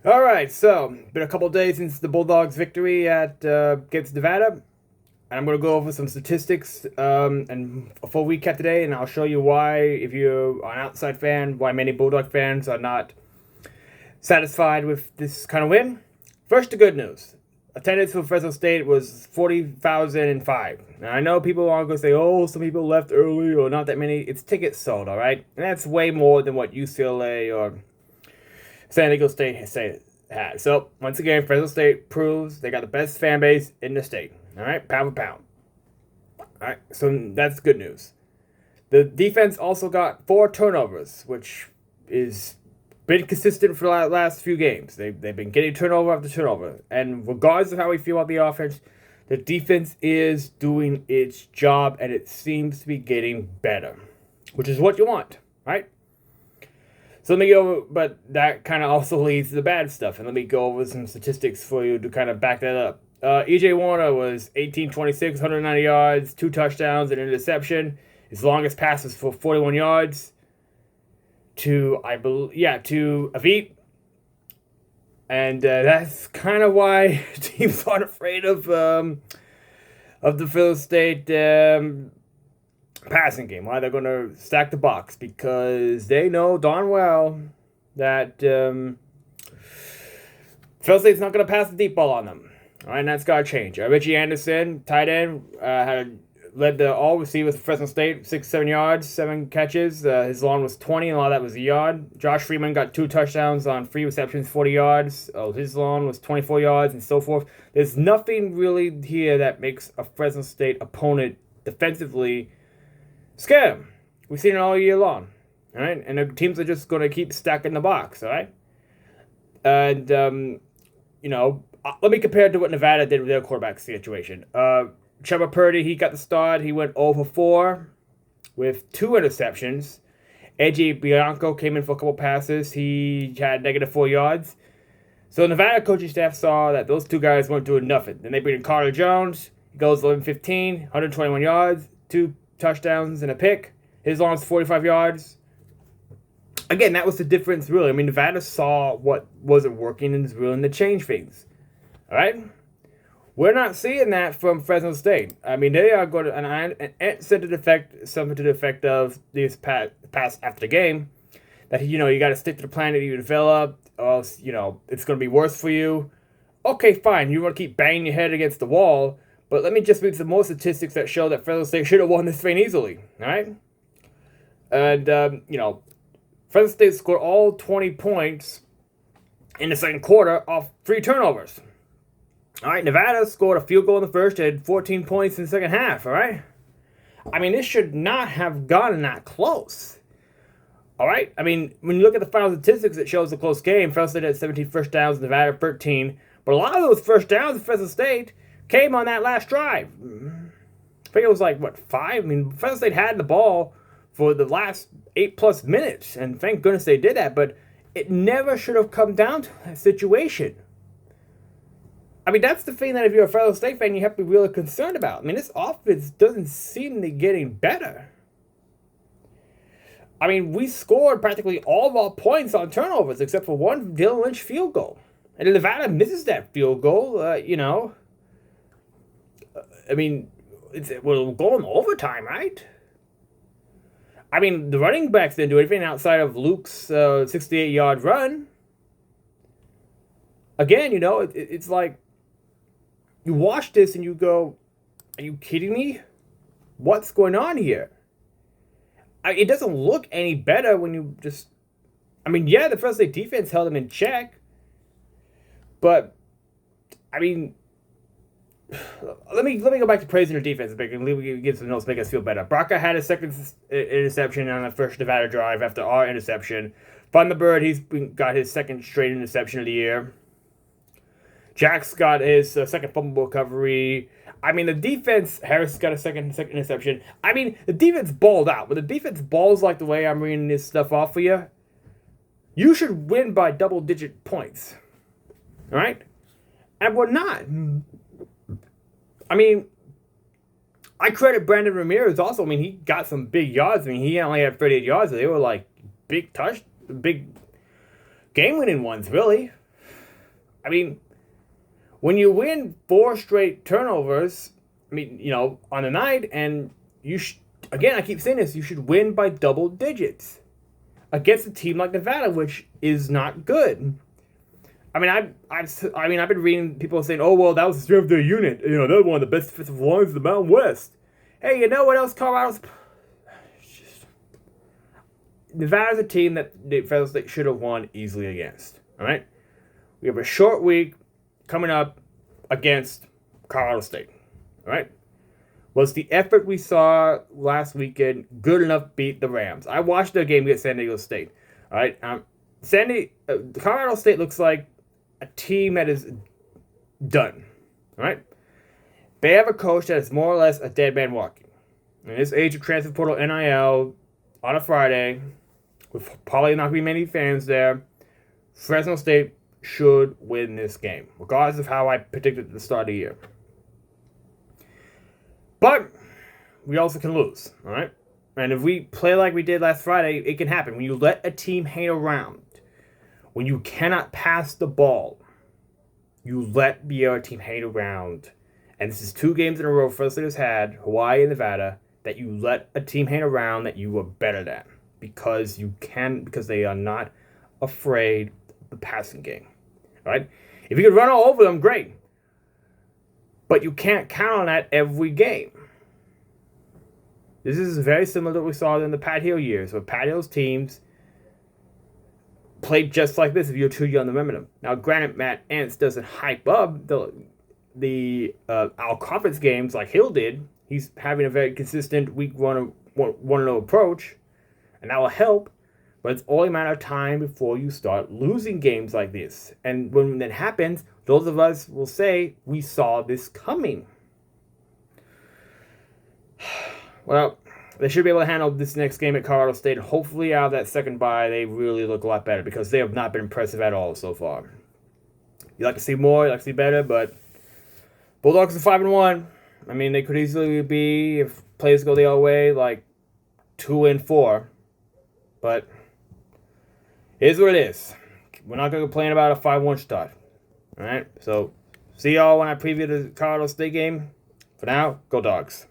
All right, so been a couple days since the Bulldogs' victory at against Nevada, and I'm gonna go over some statistics and a full recap today, and I'll show you why, if you're an outside fan, why many Bulldog fans are not satisfied with this kind of win. First, the good news: attendance for Fresno State was 40,005. Now I know people are gonna say, "Oh, some people left early," or not that many. It's tickets sold, all right, and that's way more than what UCLA or San Diego State had. So, once again, Fresno State proves they got the best fan base in the state. All right, pound for pound. All right, so that's good news. The defense also got 4 turnovers, which is been consistent for the last few games. They've been getting turnover after turnover. And regardless of how we feel about the offense, the defense is doing its job, and it seems to be getting better, which is what you want, right? So let me go over, but that kind of also leads to the bad stuff. And let me go over some statistics for you to kind of back that up. E.J. Warner was 18-26, 190 yards, 2 touchdowns, and an interception. His longest pass was for 41 yards to Avit. And that's kind of why teams aren't afraid of the Fresno State passing game. Why they're going to stack the box, because they know darn well that Fresno State's not going to pass the deep ball on them. All right, and that's got to change. Richie Anderson, tight end, led the all receivers for Fresno State, 6-7 yards, 7 catches. His long was 20, and a lot of that was a yard. Josh Freeman got 2 touchdowns on 3 receptions, 40 yards. His long was 24 yards, and so forth. There's nothing really here that makes a Fresno State opponent defensively scare them. We've seen it all year long. All right? And the teams are just going to keep stacking the box. All right? And, let me compare it to what Nevada did with their quarterback situation. Trevor Purdy, he got the start. He went 0 for 4 with 2 interceptions. AJ Bianco came in for a couple passes. He had -4 yards. So Nevada coaching staff saw that those 2 guys weren't doing nothing. Then they bring in Carter Jones. He goes 11-15, 121 yards, 2 touchdowns and a pick. His long's 45 yards. Again, that was the difference, really. I mean, Nevada saw what wasn't working and is willing to change things. All right? We're not seeing that from Fresno State. I mean, they are going to, and I said something to the effect of this past after the game, that, you got to stick to the plan that you developed, or else, it's going to be worse for you. Okay, fine. You want to keep banging your head against the wall, but let me just read some more statistics that show that Fresno State should have won this thing easily. All right? And, Fresno State scored all 20 points in the second quarter off 3 turnovers. All right, Nevada scored a field goal in the first, had 14 points in the second half, all right? I mean, this should not have gotten that close. All right? I mean, when you look at the final statistics, it shows a close game. Fresno State had 17 first downs, Nevada 13. But a lot of those first downs in Fresno State came on that last drive. I think it was 5? I mean, Fresno State had the ball for the last 8+ minutes, and thank goodness they did that, but it never should have come down to that situation. I mean, that's the thing that if you're a Fresno State fan, you have to be really concerned about. I mean, this offense doesn't seem to be getting better. I mean, we scored practically all of our points on turnovers except for one Dylan Lynch field goal. And Nevada misses that field goal, I mean, we'll go in overtime, right? I mean, the running backs didn't do anything outside of Luke's 68-yard run. Again, it's like, you watch this and you go, are you kidding me? What's going on here? It doesn't look any better when you just... I mean, yeah, the Fresno State defense held them in check. But, I mean... Let me go back to praising the defense a bit and give some notes to make us feel better. Braca had his second interception on the first Nevada drive after our interception. Thunderbird, he's got his second straight interception of the year. Jack's got his second fumble recovery. I mean, the defense, Harris got a second interception. I mean, the defense balled out. When the defense balls like the way I'm reading this stuff off for you, you should win by double-digit points. All right? And we're not. I mean, I credit Brandon Ramirez also. I mean, he got some big yards. I mean, he only had 38 yards. They were like big game-winning ones, really. I mean, when you win 4 straight turnovers, I mean, on the night, and again, I keep saying this, you should win by double digits against a team like Nevada, which is not good. I mean, I've been reading people saying, "Oh, well, that was the strength of their unit. They're one of the best defensive lines in the Mountain West." Hey, you know what else? Nevada's a team that Fresno State should have won easily against. All right, we have a short week coming up against Colorado State. All right, was the effort we saw last weekend good enough to beat the Rams? I watched their game against San Diego State. All right, Colorado State looks like a team that is done. All right, they have a coach that is more or less a dead man walking. In this age of transfer portal NIL on a Friday, with probably not going to be many fans there, Fresno State should win this game, regardless of how I predicted at the start of the year. But we also can lose, all right? And if we play like we did last Friday, it can happen. When you let a team hang around, when you cannot pass the ball, you let the other team hang around. And this is 2 games in a row Fresno State has had, Hawaii and Nevada, that you let a team hang around that you were better than. Because they are not afraid of the passing game. All right? If you can run all over them, great. But you can't count on that every game. This is very similar to what we saw in the Pat Hill years, where Pat Hill's teams played just like this if you're too young to remember them. Now, granted, Matt Entz doesn't hype up our conference games like Hill did. He's having a very consistent week 1-0 approach, and that will help. But it's only a matter of time before you start losing games like this. And when that happens, those of us will say, we saw this coming. Well, they should be able to handle this next game at Colorado State. Hopefully, out of that second bye, they really look a lot better because they have not been impressive at all so far. You like to see more, you like to see better, but Bulldogs are 5-1. I mean, they could easily be, if plays go the other way, like 2-4. But it is what it is. We're not going to complain about a 5-1 start. All right? So, see y'all when I preview the Colorado State game. For now, go Dogs.